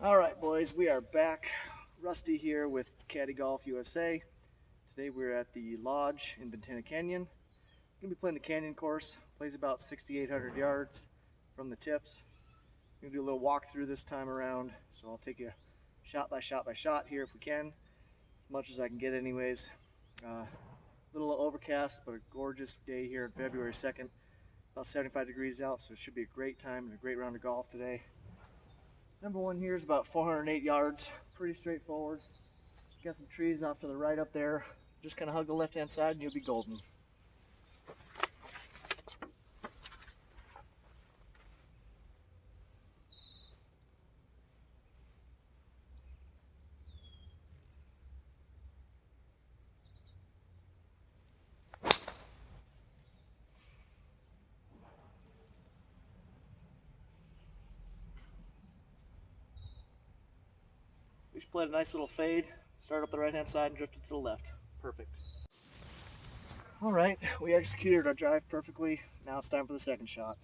Alright boys, we are back. Rusty here with Caddy Golf USA. Today we're at the lodge in Ventana Canyon. We're going to be playing the canyon course. Plays about 6,800 yards from the tips. We're going to do a little walkthrough this time around, so I'll take you shot by shot here if we can. As much as I can get anyways. A little overcast, but a gorgeous day here on February 2nd. About 75 degrees out, so it should be a great time and a great round of golf today. Number one here is about 408 yards, pretty straightforward. Got some trees off to the right up there. Just kind of hug the left-hand side and you'll be golden. We just played a nice little fade. Start up the right-hand side and drifted to the left. Perfect. Alright, we executed our drive perfectly. Now it's time for the second shot.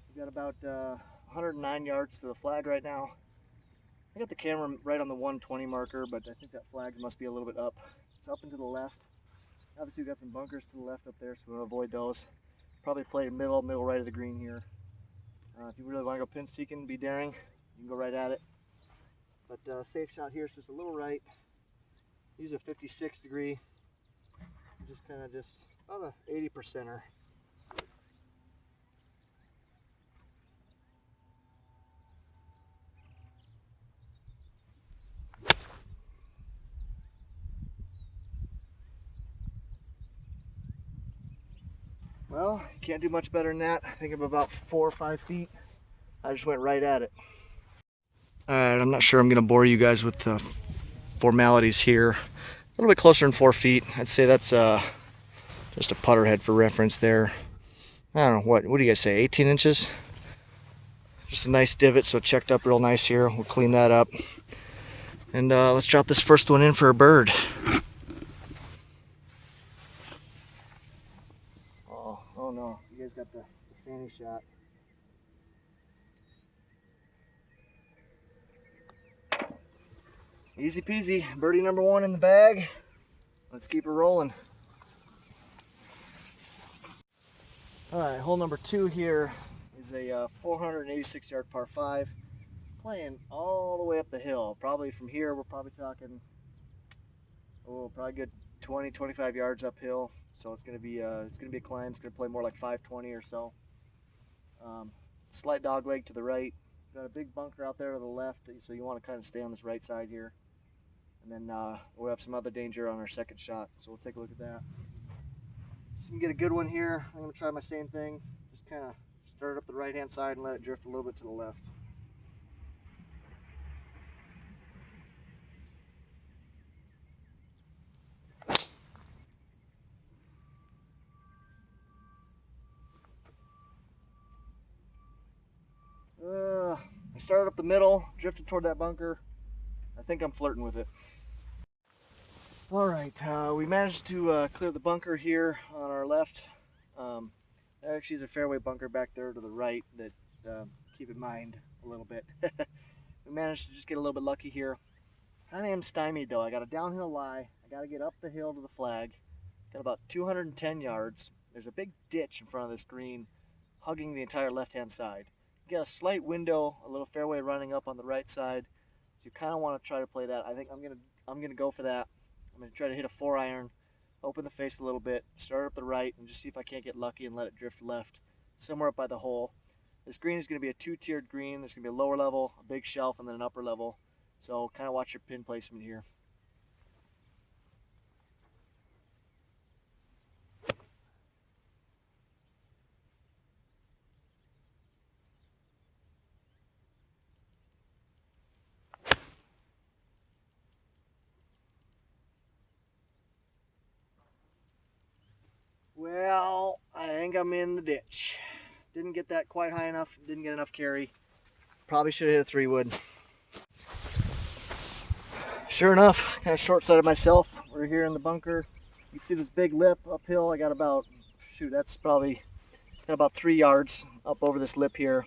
We've got about 109 yards to the flag right now. I got the camera right on the 120 marker, but I think that flag must be a little bit up. It's up and to the left. Obviously we've got some bunkers to the left up there, so we want to avoid those. Probably play middle right of the green here. If you really want to go pin seeking, be daring, you can go right at it. But safe shot here is just a little right. Use a 56 degree. Just kind of about a 80%er. Well, you can't do much better than that. I think I'm about 4 or 5 feet. I just went right at it. Alright, I'm not sure I'm going to bore you guys with the formalities here. A little bit closer than 4 feet. I'd say that's just a putter head for reference there. I don't know, what do you guys say, 18 inches? Just a nice divot, so it checked up real nice here. We'll clean that up. And let's drop this first one in for a bird. Oh no, you guys got the fanny shot. Easy peasy, birdie number one in the bag. Let's keep her rolling. Alright, hole number 2 here is a 486 yard par 5. Playing all the way up the hill. Probably from here we're probably talking, probably good 20-25 yards uphill. So it's gonna be a climb. It's gonna play more like 520 or so. Slight dog leg to the right. Got a big bunker out there to the left, so you want to kind of stay on this right side here. And then we'll have some other danger on our second shot, so we'll take a look at that. So you can get a good one here. I'm going to try my same thing. Just kind of start up the right-hand side and let it drift a little bit to the left. I started up the middle, drifted toward that bunker. I think I'm flirting with it. Alright, we managed to clear the bunker here on our left. There actually is a fairway bunker back there to the right that keep in mind a little bit. We managed to just get a little bit lucky here. I am stymied though. I got a downhill lie. I got to get up the hill to the flag. Got about 210 yards. There's a big ditch in front of this green, hugging the entire left-hand side. You got a slight window, a little fairway running up on the right side. So you kind of want to try to play that. I think I'm gonna go for that. I'm gonna try to hit a 4-iron, open the face a little bit, start up the right, and just see if I can't get lucky and let it drift left, somewhere up by the hole. This green is gonna be a 2-tiered green. There's gonna be a lower level, a big shelf, and then an upper level. So kind of watch your pin placement here. Well, I think I'm in the ditch. Didn't get that quite high enough, didn't get enough carry. Probably should have hit a 3-wood. Sure enough, kind of short-sighted myself. We're here in the bunker. You can see this big lip uphill. I got about, that's probably got about 3 yards up over this lip here.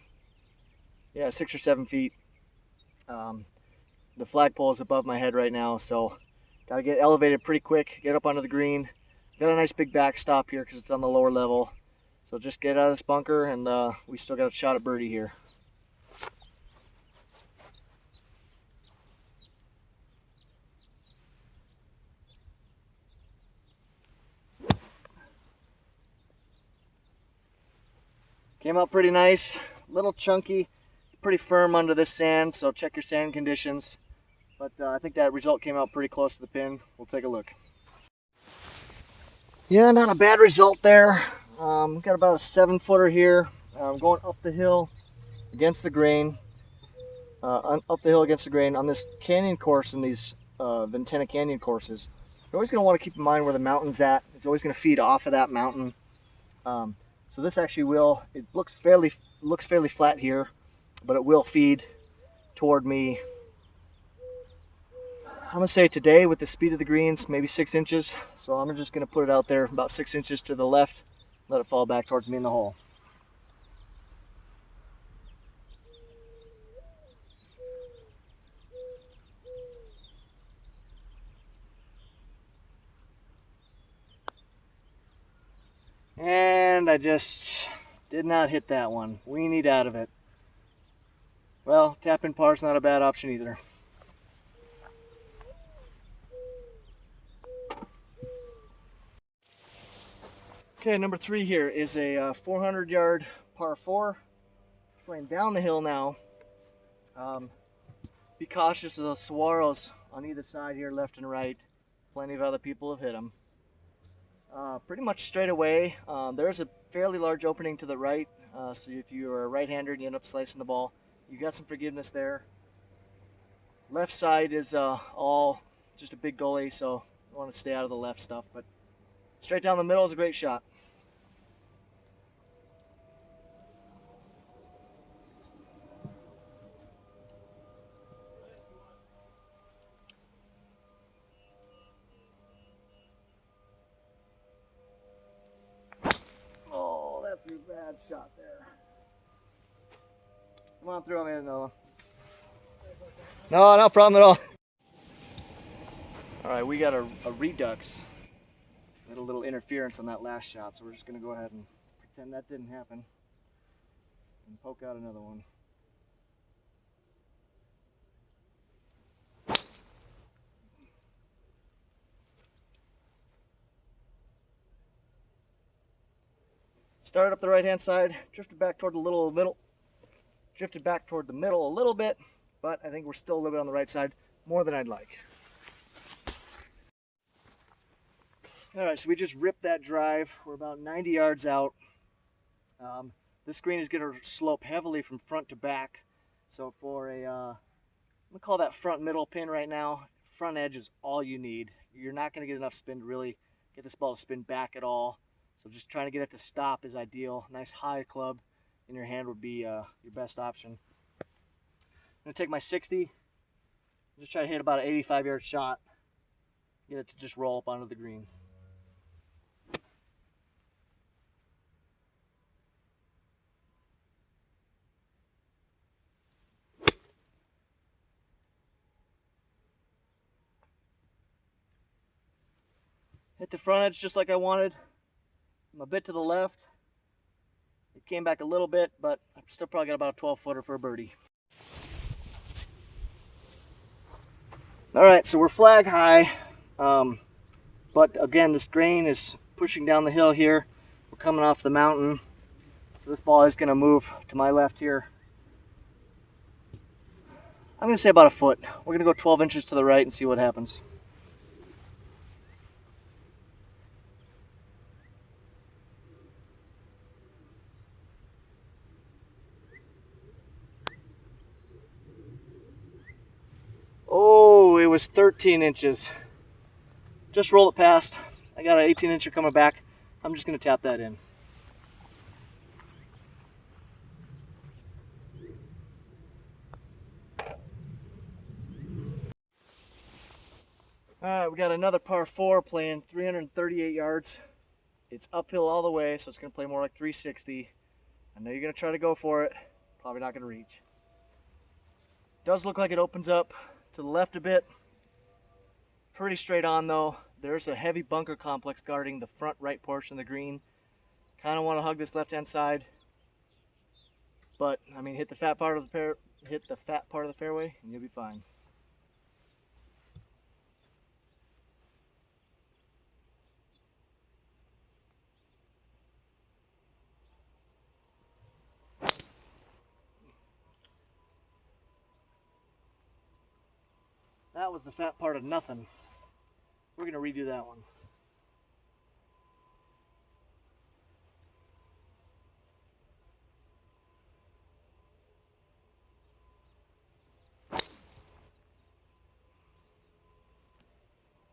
Yeah, 6 or 7 feet. The flagpole is above my head right now, so gotta get elevated pretty quick, get up onto the green. Got a nice big backstop here because it's on the lower level. So just get out of this bunker, and we still got a shot at birdie here. Came out pretty nice, a little chunky, pretty firm under this sand, so check your sand conditions. But I think that result came out pretty close to the pin. We'll take a look. Yeah, not a bad result there. Got about a 7-footer here. Going up the hill against the grain. Up the hill against the grain on this canyon course in these Ventana canyon courses. You're always going to want to keep in mind where the mountain's at. It's always going to feed off of that mountain. So this actually will, it looks fairly flat here, but it will feed toward me. I'm going to say today with the speed of the greens, maybe 6 inches. So I'm just going to put it out there about 6 inches to the left, let it fall back towards me in the hole. And I just did not hit that one. Weenied out of it. Well, tap-in par's not a bad option either. Okay, number 3 here is a 400-yard par 4. Playing down the hill now. Be cautious of those saguaros on either side here, left and right. Plenty of other people have hit them. Pretty much straight away. There's a fairly large opening to the right, so if you're a right-hander and you end up slicing the ball, you got some forgiveness there. Left side is all just a big gully, so you want to stay out of the left stuff, but straight down the middle is a great shot. Oh, that's a bad shot there. Come on through, man, Noah. No problem at all. All right, we got a redux. We had a little interference on that last shot, so we're just going to go ahead and pretend that didn't happen and poke out another one. Started up the right-hand side, drifted back toward the middle. Drifted back toward the middle a little bit, but I think we're still a little bit on the right side, more than I'd like. All right, so we just ripped that drive. We're about 90 yards out. This green is going to slope heavily from front to back. So for a, I'm going to call that front middle pin right now. Front edge is all you need. You're not going to get enough spin to really get this ball to spin back at all. So just trying to get it to stop is ideal. Nice high club in your hand would be your best option. I'm going to take my 60. Just try to hit about an 85-yard shot. Get it to just roll up onto the green. Hit the front edge just like I wanted. I'm a bit to the left. It came back a little bit, but I've still probably got about a 12-footer for a birdie. All right, so we're flag high, but again, this grain is pushing down the hill here. We're coming off the mountain, so this ball is going to move to my left here. I'm going to say about a foot. We're going to go 12 inches to the right and see what happens. Oh, it was 13 inches. Just roll it past. I got an 18-incher coming back. I'm just going to tap that in. All right, we got another par 4 playing 338 yards. It's uphill all the way, so it's going to play more like 360. I know you're going to try to go for it. Probably not going to reach. Does look like it opens up to the left a bit. Pretty straight on though. There's a heavy bunker complex guarding the front right portion of the green. Kind of want to hug this left-hand side, but I mean, hit the fat part of the fairway, and you'll be fine. That was the fat part of nothing. We're gonna redo that one.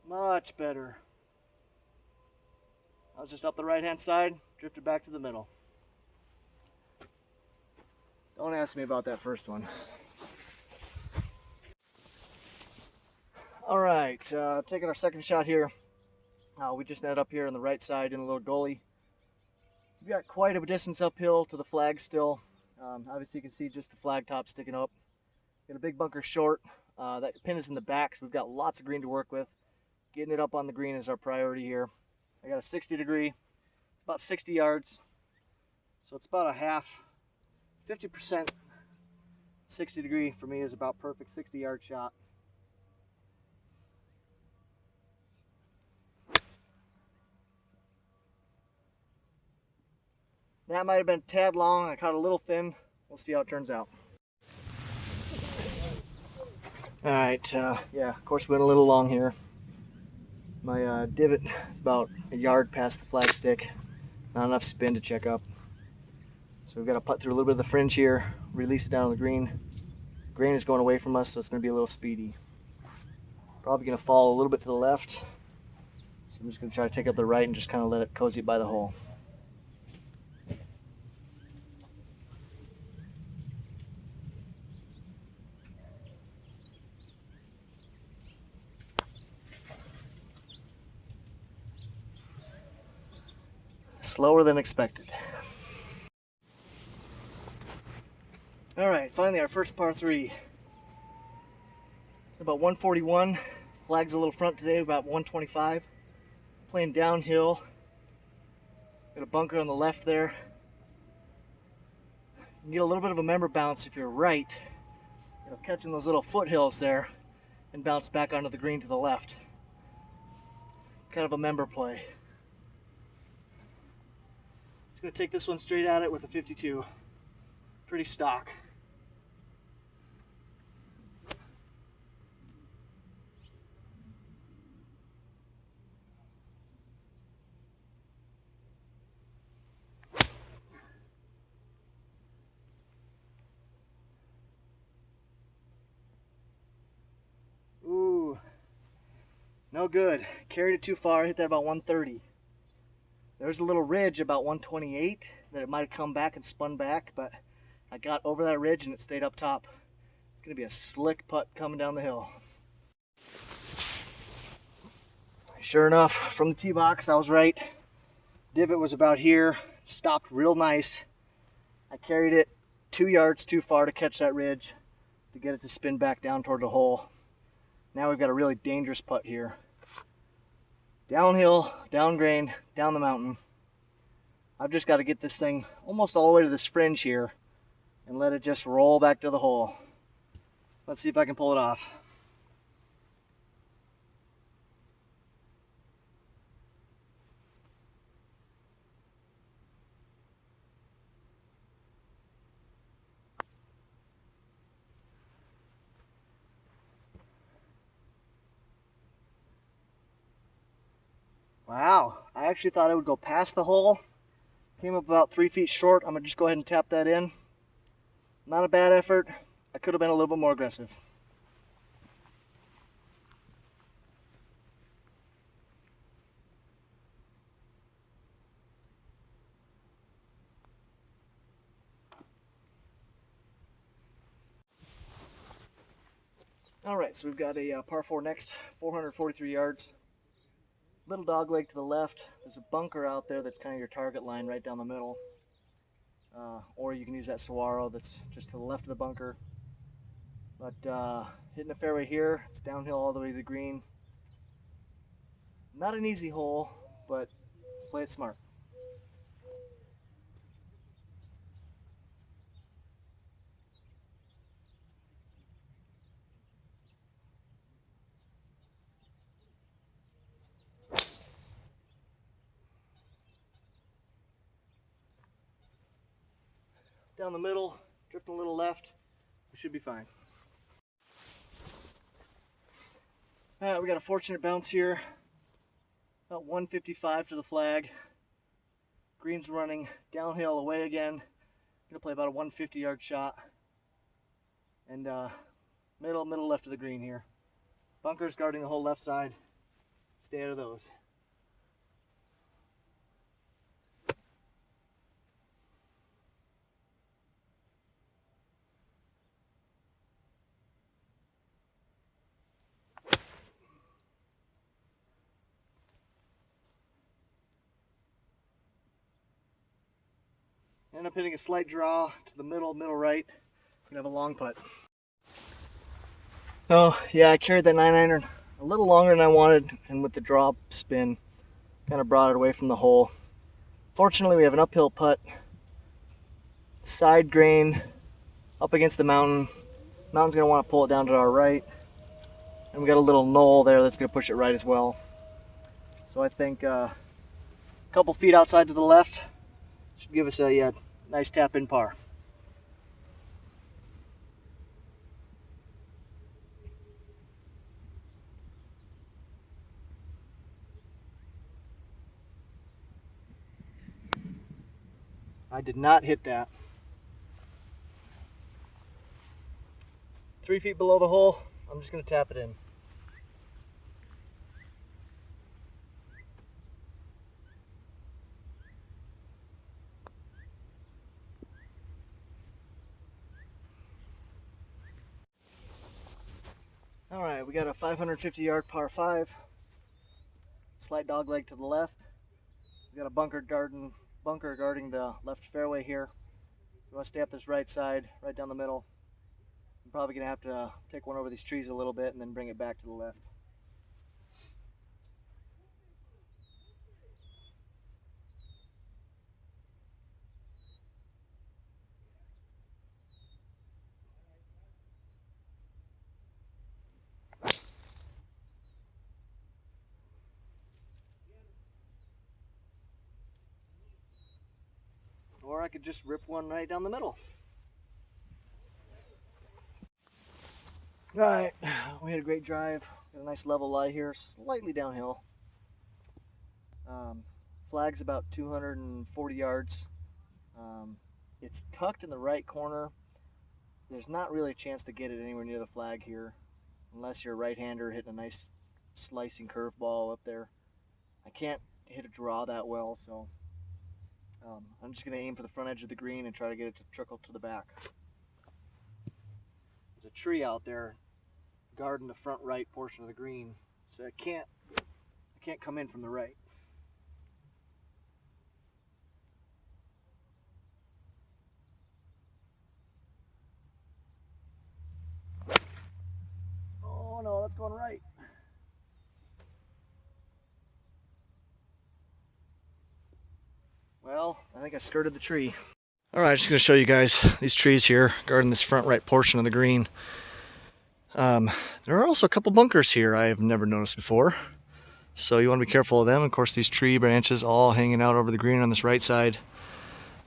Much better. I was just up the right-hand side, drifted back to the middle. Don't ask me about that first one. All right, taking our second shot here. We just net up here on the right side in a little gully. We've got quite a distance uphill to the flag still. Obviously you can see just the flag top sticking up. Got a big bunker short. That pin is in the back, so we've got lots of green to work with. Getting it up on the green is our priority here. I got a 60 degree. It's about 60 yards. So it's about a half, 50%. 60 degree for me is about perfect 60-yard shot. That might have been a tad long. I caught a little thin. We'll see how it turns out. All right, yeah, of course we went a little long here. My divot is about a yard past the flag stick. Not enough spin to check up. So we've got to putt through a little bit of the fringe here, release it down on the green. Grain is going away from us, so it's going to be a little speedy. Probably going to fall a little bit to the left. So I'm just going to try to take up the right and just kind of let it cozy by the hole. Slower than expected. All right, finally our first par 3. About 141. Flag's a little front today, about 125. Playing downhill. Got a bunker on the left there. You can get a little bit of a member bounce if you're right. Catching those little foothills there and bounce back onto the green to the left. Kind of a member play. Just gonna take this one straight at it with a 52. Pretty stock. Ooh, no good. Carried it too far, hit that about 130. There's a little ridge about 128 that it might have come back and spun back, but I got over that ridge and it stayed up top. It's gonna be a slick putt coming down the hill. Sure enough, from the tee box, I was right. Divot was about here, stopped real nice. I carried it 2 yards too far to catch that ridge to get it to spin back down toward the hole. Now we've got a really dangerous putt here. Downhill, down grain, down the mountain. I've just got to get this thing almost all the way to this fringe here and let it just roll back to the hole. Let's see if I can pull it off. Wow, I actually thought I would go past the hole. Came up about 3 feet short. I'm gonna just go ahead and tap that in. Not a bad effort. I could have been a little bit more aggressive. All right, so we've got a par 4 next, 443 yards. Little dog leg to the left. There's a bunker out there that's kind of your target line right down the middle. Or you can use that saguaro that's just to the left of the bunker. But hitting the fairway here, it's downhill all the way to the green. Not an easy hole, but play it smart. Down the middle, drifting a little left, we should be fine. Alright, we got a fortunate bounce here. About 155 to the flag. Green's running downhill away again. Gonna play about a 150 yard shot. And middle left of the green here. Bunkers guarding the whole left side. Stay out of those. End up hitting a slight draw to the middle right. Gonna have a long putt. Oh yeah, I carried that 9-iron a little longer than I wanted, and with the drop spin, kind of brought it away from the hole. Fortunately, we have an uphill putt, side grain, up against the mountain. Mountain's gonna want to pull it down to our right, and we got a little knoll there that's gonna push it right as well. So I think a couple feet outside to the left should give us a nice tap in par. I did not hit that. 3 feet below the hole, I'm just going to tap it in. Alright, we got a 550 yard par 5. Slight dog leg to the left. We got a bunker guarding the left fairway here. We want to stay up this right side, right down the middle. I'm probably going to have to take one over these trees a little bit and then bring it back to the left. Or I could just rip one right down the middle. Alright, we had a great drive. Got a nice level lie here, slightly downhill. Flag's about 240 yards. It's tucked in the right corner. There's not really a chance to get it anywhere near the flag here, unless you're a right-hander hitting a nice slicing curveball up there. I can't hit a draw that well, so I'm just going to aim for the front edge of the green and try to get it to trickle to the back. There's a tree out there guarding the front right portion of the green, so I can't come in from the right. Oh no, that's going right. Well, I think I skirted the tree. Alright, just going to show you guys these trees here guarding this front right portion of the green. There are also a couple bunkers here I've never noticed before, so you want to be careful of them. Of course, these tree branches all hanging out over the green on this right side.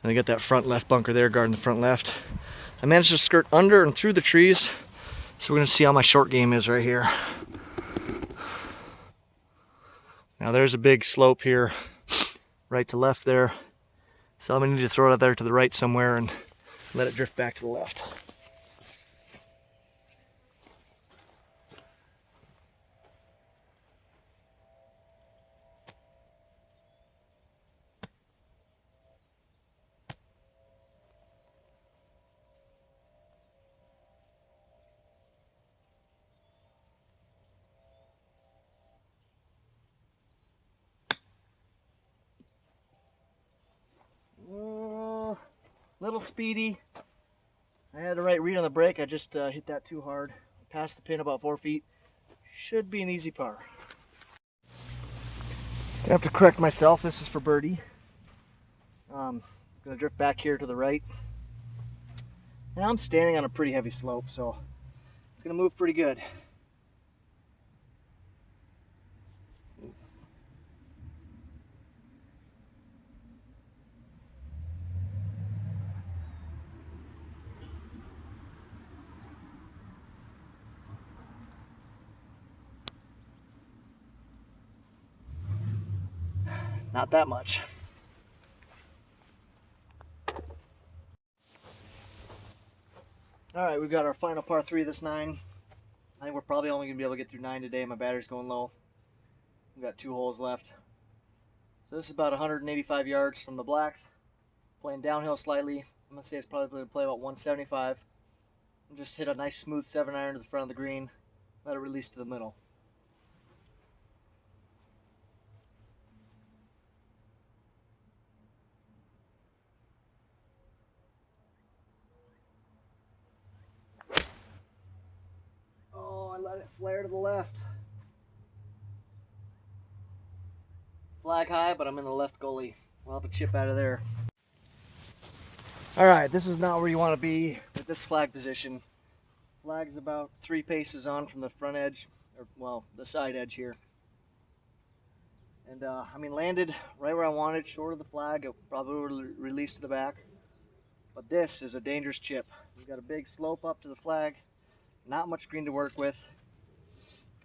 And they got that front left bunker there guarding the front left. I managed to skirt under and through the trees, so we're going to see how my short game is right here. Now there's a big slope here, right to left there. So I'm going to need to throw it out there to the right somewhere and let it drift back to the left. Little speedy. I had the right read on the brake. I just hit that too hard. Passed the pin about 4 feet. Should be an easy par. Gonna have to correct myself. This is for birdie. Gonna drift back here to the right. And I'm standing on a pretty heavy slope, so it's gonna move pretty good. Not that much. All right, we've got our final par 3 of this 9. I think we're probably only gonna be able to get through 9 today. My battery's going low. We've got 2 holes left. So this is about 185 yards from the blacks. Playing downhill slightly. I'm gonna say it's probably gonna play about 175. And just hit a nice smooth 7-iron to the front of the green. Let it release to the middle. Oh, I let it flare to the left. Flag high, but I'm in the left gully. We'll have a chip out of there. Alright, this is not where you want to be with this flag position. Flag's about 3 paces on from the front edge, or well, the side edge here. And I mean, landed right where I wanted, short of the flag. It probably would release to the back. But this is a dangerous chip. We've got a big slope up to the flag. Not much green to work with.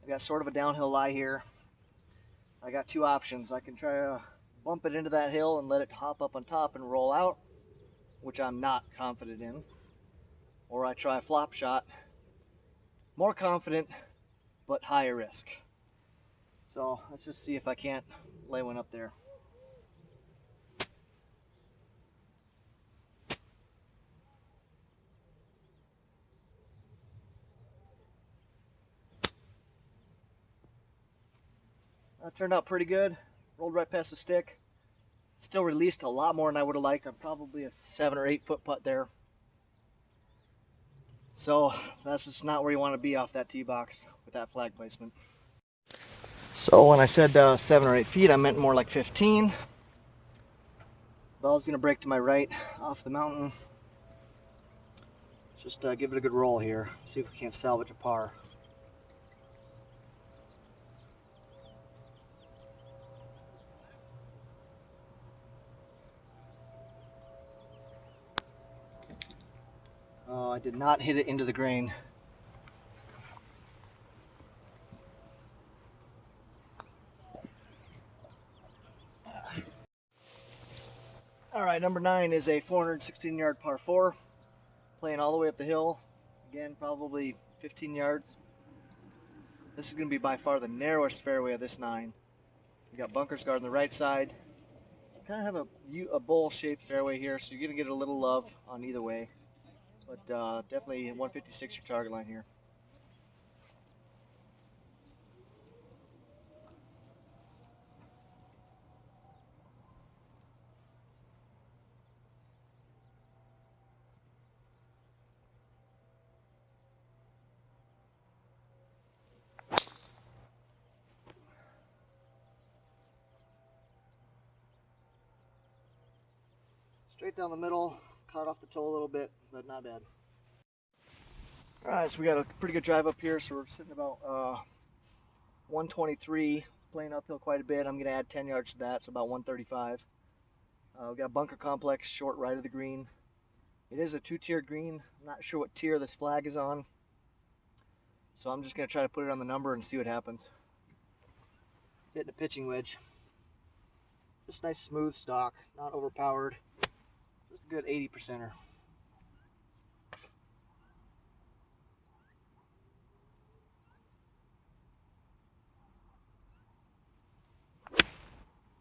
I got sort of a downhill lie here. I got 2 options. I can try to bump it into that hill and let it hop up on top and roll out, which I'm not confident in. Or I try a flop shot. More confident, but higher risk. So let's just see if I can't lay one up there. That turned out pretty good. Rolled right past the stick. Still released a lot more than I would have liked. I'm probably a 7 or 8 foot putt there. So that's just not where you want to be off that tee box with that flag placement. So when I said 7 or 8 feet, I meant more like 15. Ball's gonna break to my right off the mountain. Just give it a good roll here. See if we can't salvage a par. Oh, I did not hit it into the green. Alright, number 9 is a 416-yard par 4. Playing all the way up the hill. Again, probably 15 yards. This is going to be by far the narrowest fairway of this 9. You got bunkers guard on the right side. Kind of have a bowl-shaped fairway here, so you're going to get a little love on either way. But definitely 156 your target line here. Straight down the middle, caught off the toe a little bit, but not bad. Alright, so we got a pretty good drive up here, so we're sitting about 123, playing uphill quite a bit. I'm going to add 10 yards to that, so about 135. We've got bunker complex short right of the green. It is a 2-tiered green. I'm not sure what tier this flag is on, so I'm just going to try to put it on the number and see what happens. Hitting a pitching wedge. Just nice smooth stock, not overpowered. Just a good 80%er.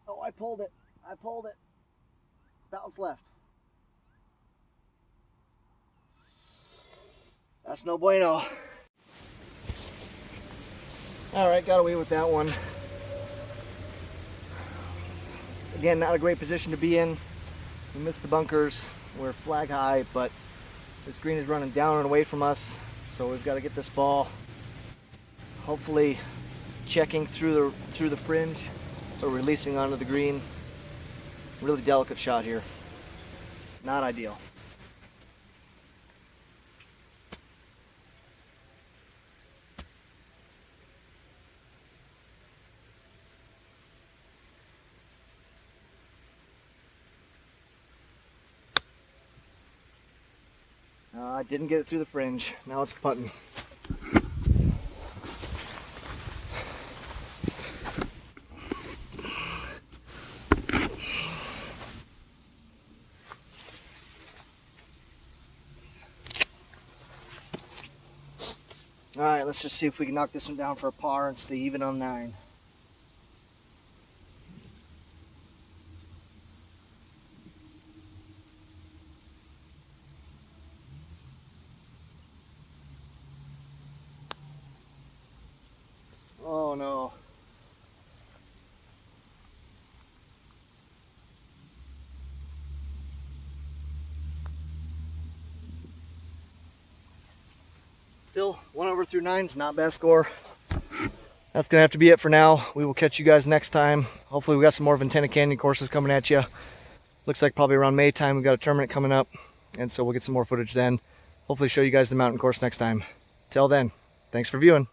Oh, I pulled it. I pulled it. Bounce left. That's no bueno. Alright, got away with that one. Again, not a great position to be in. We missed the bunkers. We're flag high, but This green is running down and away from us, so we've got to get this ball hopefully checking through the fringe, so releasing onto the green. Really delicate shot here. Not ideal. I didn't get it through the fringe. Now it's putting. Alright, let's just see if we can knock this one down for a par and stay even on 9. Oh no. Still, 1 over through 9 is not a bad score. That's going to have to be it for now. We will catch you guys next time. Hopefully we got some more Ventana Canyon courses coming at you. Looks like probably around May time we've got a tournament coming up, and so we'll get some more footage then. Hopefully show you guys the mountain course next time. Till then, thanks for viewing.